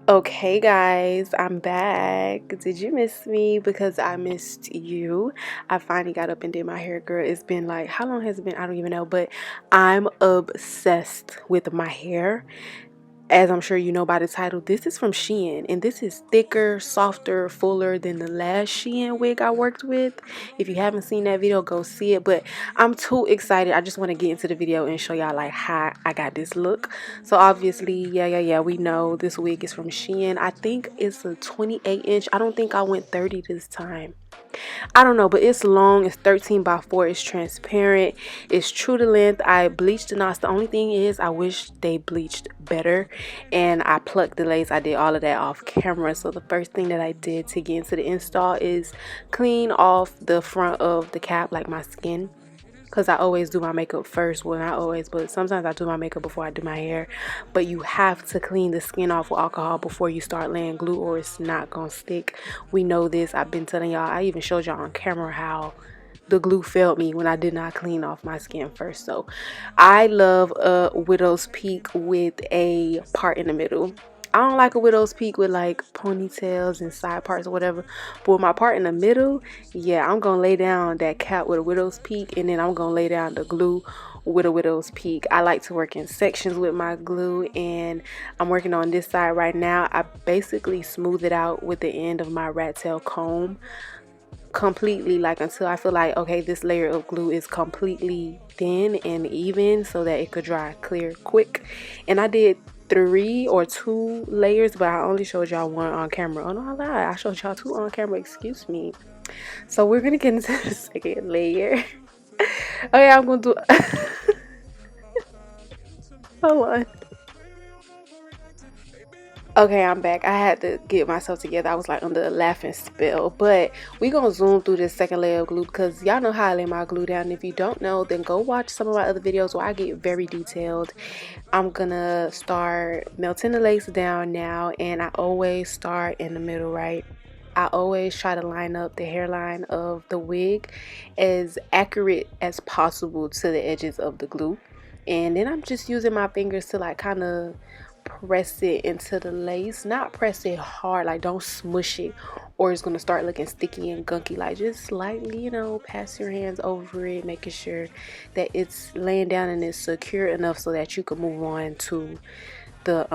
Okay, guys, I'm back. Did you miss me? Because I missed you. I finally got up and did my hair, girl. It's been like, how long has it been? I don't even know, but I'm obsessed with my hair. As I'm sure you know by the title, this is from Shein, and this is thicker, softer, fuller than the last Shein wig I worked with. If you haven't seen that video, go see it. But I'm too excited. I just want to get into the video and show y'all like how I got this look. So obviously, yeah, we know this wig is from Shein. I think it's a 28-inch. I don't think I went 30 this time. I don't know, but it's long. It's 13 by 4. It's transparent. It's true to length. I bleached the knots. The only thing is I wish they bleached better, and I plucked the lace. I did all of that off camera. So the first thing that I did to get into the install is clean off the front of the cap, like my skin, because I always do my makeup first. Well, not always, but sometimes I do my makeup before I do my hair. But you have to clean the skin off with alcohol before you start laying glue, or it's not gonna stick. We know this. I've been telling y'all. I even showed y'all on camera how the glue failed me when I did not clean off my skin first. So I love a widow's peak with a part in the middle. I don't like a widow's peak with like ponytails and side parts or whatever, but with my part in the middle, yeah, I'm gonna lay down that cap with a widow's peak, and then I'm gonna lay down the glue with a widow's peak. I like to work in sections with my glue, and I'm working on this side right now. I basically smooth it out with the end of my rat tail comb completely, like until I feel like, okay, this layer of glue is completely thin and even so that it could dry clear quick. And I did 3 or 2 layers, but I only showed y'all 1 on camera. Oh no, I lied, I showed y'all 2 on camera, excuse me. So we're gonna get into the second layer. Okay, I'm gonna do hold on. Okay, I'm back. I had to get myself together. I was like under a laughing spell. But we gonna zoom through this second layer of glue because y'all know how I lay my glue down. And if you don't know, then go watch some of my other videos where I get very detailed. I'm gonna start melting the lace down now, and I always start in the middle, right? I always try to line up the hairline of the wig as accurate as possible to the edges of the glue. And then I'm just using my fingers to like kind of press it into the lace. Not press it hard, like don't smush it or it's going to start looking sticky and gunky. Like just slightly, you know, pass your hands over it, making sure that it's laying down and it's secure enough so that you can move on to the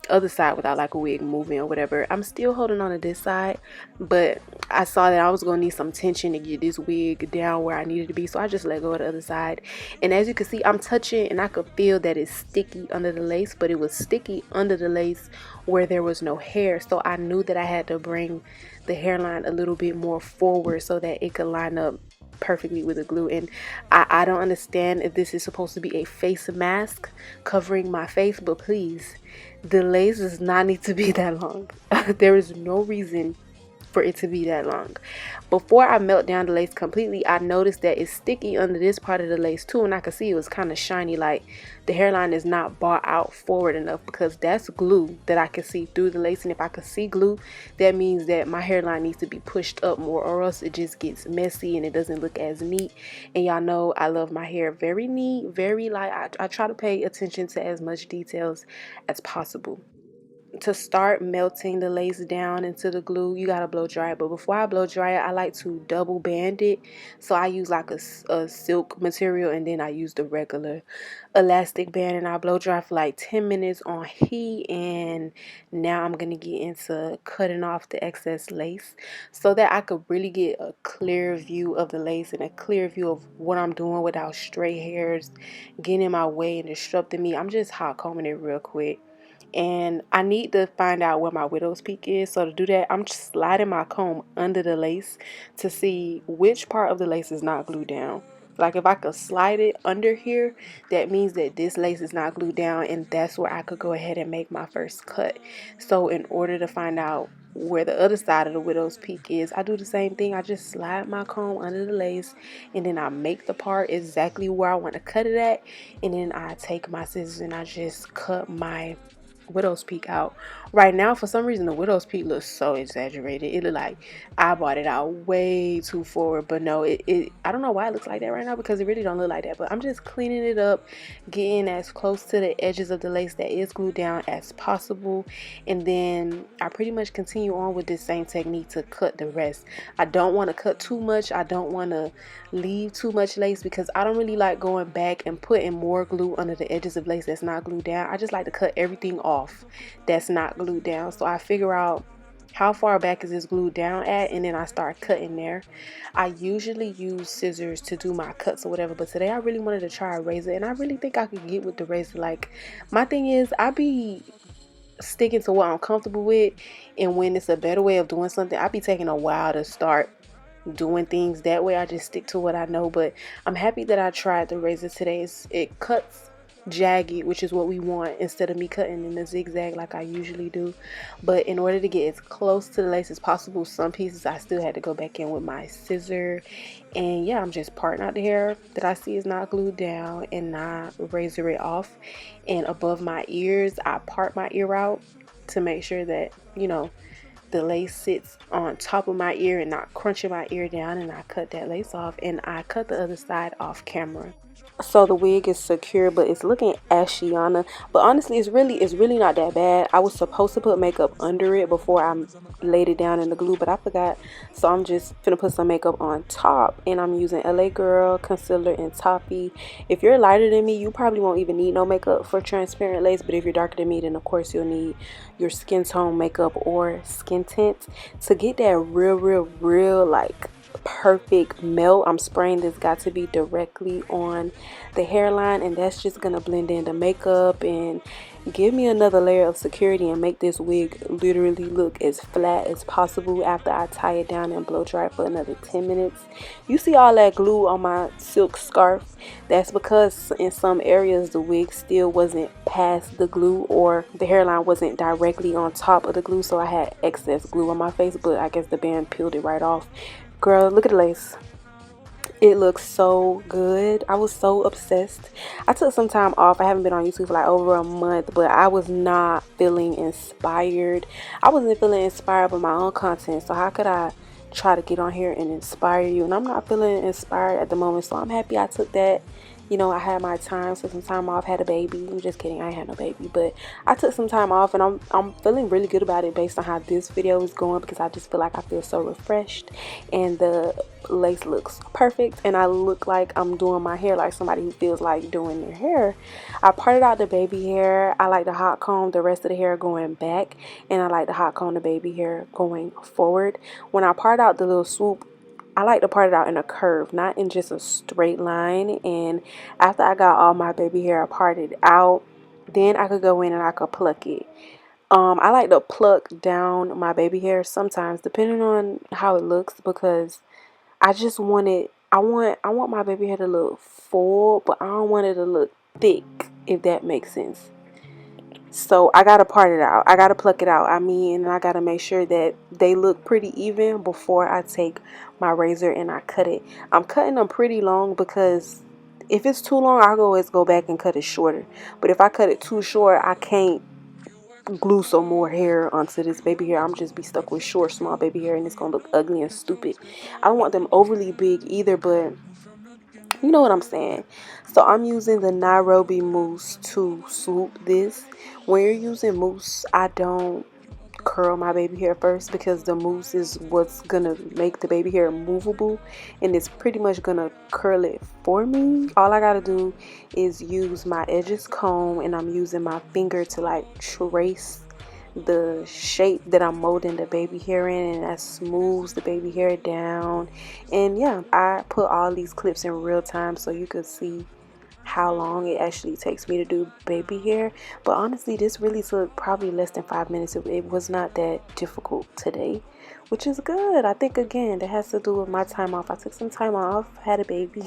other side without like a wig moving or whatever. I'm still holding on to this side, but I saw that I was gonna need some tension to get this wig down where I needed to be, so I just let go of the other side. And as you can see, I'm touching and I could feel that it's sticky under the lace, but it was sticky under the lace where there was no hair. So I knew that I had to bring the hairline a little bit more forward so that it could line up perfectly with the glue. And I don't understand if this is supposed to be a face mask covering my face, but please, the lace does not need to be that long. There is no reason for it to be that long. Before I melt down the lace completely, I noticed that it's sticky under this part of the lace too, and I could see it was kind of shiny, like the hairline is not brought out forward enough, because that's glue that I can see through the lace. And if I could see glue, that means that my hairline needs to be pushed up more, or else it just gets messy and it doesn't look as neat. And y'all know I love my hair very neat, very like I try to pay attention to as much details as possible. To start melting the lace down into the glue, you gotta blow dry it. But before I blow dry it, I like to double band it. So I use like a silk material, and then I use the regular elastic band, and I blow dry for like 10 minutes on heat. And now I'm gonna get into cutting off the excess lace so that I could really get a clear view of the lace and a clear view of what I'm doing without stray hairs getting in my way and disrupting me. I'm just hot combing it real quick. And I need to find out where my widow's peak is. So to do that, I'm just sliding my comb under the lace to see which part of the lace is not glued down. Like if I could slide it under here, that means that this lace is not glued down, and that's where I could go ahead and make my first cut. So in order to find out where the other side of the widow's peak is, I do the same thing. I just slide my comb under the lace, and then I make the part exactly where I want to cut it at, and then I take my scissors and I just cut my widow's peak out. Right now, for some reason, the widow's peak looks so exaggerated. It look like I bought it out way too forward, but no, I don't know why it looks like that right now, because it really don't look like that. But I'm just cleaning it up, getting as close to the edges of the lace that is glued down as possible, and then I pretty much continue on with this same technique to cut the rest. I don't want to cut too much. I don't want to leave too much lace, because I don't really like going back and putting more glue under the edges of lace that's not glued down. I just like to cut everything off that's not glued down. So I figure out how far back is this glued down at, and then I start cutting there. I usually use scissors to do my cuts or whatever, but today I really wanted to try a razor, and I really think I could get with the razor. Like, my thing is, I be sticking to what I'm comfortable with, and when it's a better way of doing something, I be taking a while to start doing things that way. I just stick to what I know. But I'm happy that I tried the razor today. It cuts jagged, which is what we want, instead of me cutting in a zigzag like I usually do. But in order to get as close to the lace as possible, some pieces I still had to go back in with my scissor. And yeah, I'm just parting out the hair that I see is not glued down and not razor it off. And above my ears, I part my ear out to make sure that, you know, the lace sits on top of my ear and not crunching my ear down, and I cut that lace off, and I cut the other side off camera. So the wig is secure, but it's looking ashy on her. But honestly, it's really not that bad. I was supposed to put makeup under it before I laid it down in the glue, but I forgot. So I'm just gonna put some makeup on top, and I'm using LA Girl concealer and toppy. If you're lighter than me, you probably won't even need no makeup for transparent lace, but if you're darker than me, then of course you'll need your skin tone makeup or skin tint to get that real like perfect melt. I'm spraying this got to be directly on the hairline, and that's just gonna blend in the makeup and give me another layer of security and make this wig literally look as flat as possible after I tie it down and blow dry for another 10 minutes. You see all that glue on my silk scarf? That's because in some areas the wig still wasn't past the glue, or the hairline wasn't directly on top of the glue, so I had excess glue on my face, but I guess the band peeled it right off. Girl, look at the lace. It looks so good. I was so obsessed. I took some time off. I haven't been on YouTube for like over a month, but I was not feeling inspired. I wasn't feeling inspired by my own content, so how could I try to get on here and inspire you? And I'm not feeling inspired at the moment, so I'm happy I took that. You know, I had my time, so some time off, had a baby. I'm just kidding, I ain't had no baby, but I took some time off, and I'm feeling really good about it based on how this video is going, because I just feel like I feel so refreshed, and the lace looks perfect, and I look like I'm doing my hair like somebody who feels like doing their hair. I parted out the baby hair. I like the hot comb the rest of the hair going back, and I like the hot comb the baby hair going forward. When I part out the little swoop, I like to part it out in a curve, not in just a straight line. And after I got all my baby hair parted out, then I could go in and I could pluck it. I like to pluck down my baby hair sometimes, depending on how it looks, because I just want it. I want my baby hair to look full, but I don't want it to look thick, if that makes sense. So I gotta part it out. I gotta pluck it out. I mean, and I gotta make sure that they look pretty even before I take my razor and I cut it. I'm cutting them pretty long, because if it's too long, I can always go back and cut it shorter. But if I cut it too short, I can't glue some more hair onto this baby hair. I'm just be stuck with short, small baby hair, and it's gonna look ugly and stupid. I don't want them overly big either, but you know what I'm saying. So I'm using the Nairobi mousse to swoop this. When you're using mousse, I don't curl my baby hair first, because the mousse is what's gonna make the baby hair movable, and it's pretty much gonna curl it for me. All I gotta do is use my edges comb, and I'm using my finger to like trace the shape that I'm molding the baby hair in, and that smooths the baby hair down. And yeah, I put all these clips in real time so you could see how long it actually takes me to do baby hair. But honestly, this really took probably less than 5 minutes. It was not that difficult today, which is good. I think again that has to do with my time off. I took some time off, had a baby.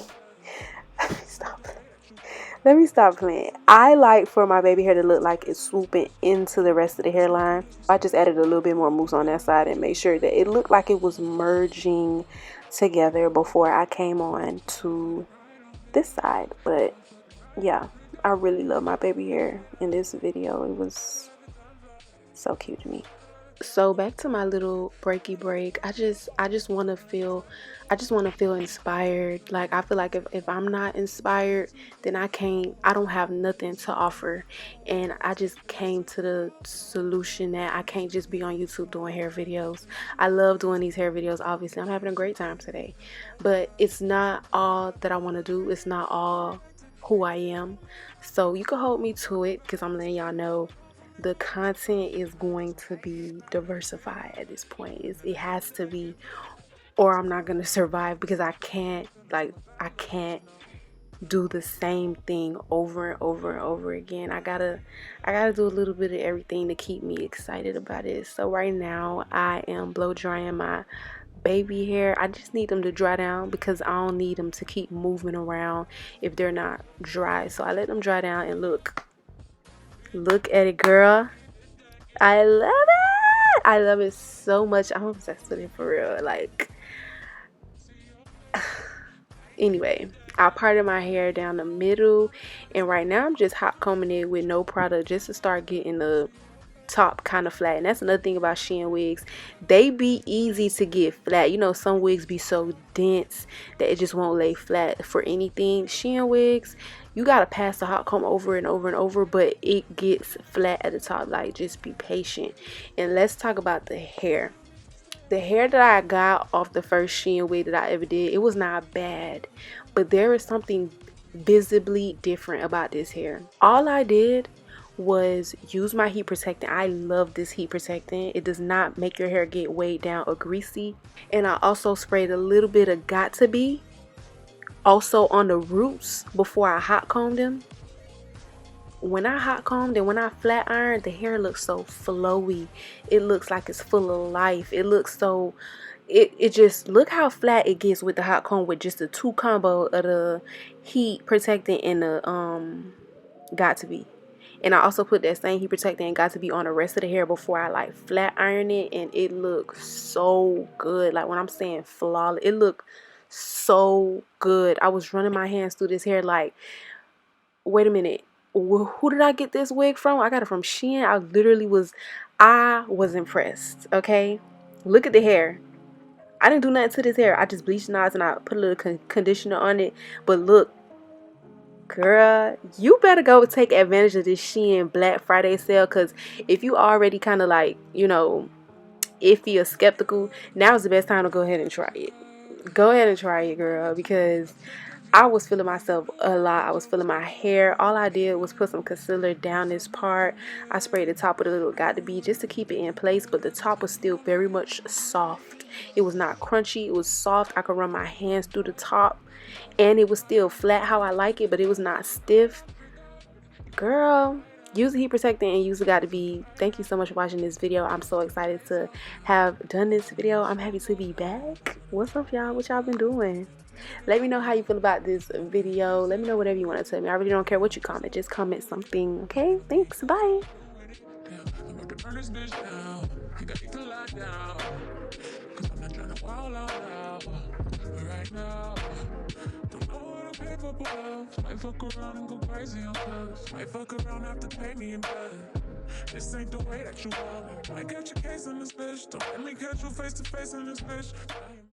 Let me stop playing. I like for my baby hair to look like it's swooping into the rest of the hairline. I just added a little bit more mousse on that side and made sure that it looked like it was merging together before I came on to this side. But yeah, I really love my baby hair in this video. It was So cute to me. So back to my little breaky break. I just want to feel inspired. Like I feel like if I'm not inspired, then I don't have nothing to offer. And I just came to the solution that I can't just be on YouTube doing hair videos. I love doing these hair videos, obviously. I'm having a great time today, but it's not all that I want to do. It's not all who I am. So you can hold me to it, because I'm letting y'all know the content is going to be diversified at this point. It has to be, or I'm not going to survive, because I can't do the same thing over and over and over again. I gotta do a little bit of everything to keep me excited about it. So right now I am blow drying my baby hair. I just need them to dry down, because I don't need them to keep moving around if they're not dry. So I let them dry down, and look at it, girl. I love it. I love it so much. I'm obsessed with it for real. Like, anyway, I parted my hair down the middle, and right now I'm just hot combing it with no product, just to start getting the top kind of flat. And that's another thing about Shein wigs, they be easy to get flat. You know, some wigs be so dense that it just won't lay flat for anything. Shein wigs, you gotta pass the hot comb over and over and over, but it gets flat at the top. Like, just be patient. And let's talk about the hair. The hair that I got off the first Shein wig that I ever did, it was not bad, but there is something visibly different about this hair. All I did was use my heat protectant. I love this heat protectant. It does not make your hair get weighed down or greasy. And I also sprayed a little bit of Got To Be also on the roots before I hot combed them. When I hot combed and when I flat ironed, the hair looks so flowy. It looks like it's full of life. It looks so, it just, look how flat it gets with the hot comb, with just the two combo of the heat protectant and the Got To Be. And I also put that same heat protectant and Got To Be on the rest of the hair before I like flat iron it, and it looks so good. Like, when I'm saying flawless, it looked so good. I was running my hands through this hair like, wait a minute, who did I get this wig from? I got it from Shein. I was impressed. Okay, look at the hair. I didn't do nothing to this hair. I just bleached knots and I put a little conditioner on it. But look, girl, you better go take advantage of this Shein Black Friday sale, because if you already kind of like, you know, iffy or skeptical, now's the best time to go ahead and try it. Go ahead and try it, girl, because I was feeling myself a lot. I was feeling my hair. All I did was put some concealer down this part. I sprayed the top with a little Got To Be just to keep it in place, but the top was still very much soft. It was not crunchy. It was soft. I could run my hands through the top, and it was still flat how I like it, but it was not stiff. Girl, use the heat protectant and use the Got To Be. Thank you so much for watching this video. I'm so excited to have done this video. I'm happy to be back. What's up, y'all? What y'all been doing? Let me know how you feel about this video. Let me know whatever you want to tell me. I really don't care what you comment. Just comment something. Okay? Thanks. Bye. Might fuck around and go crazy on cuz. Might fuck around after pay me in bed. This ain't the way that you want. Might catch a case in this bitch. Don't let me catch you face to face in this bitch.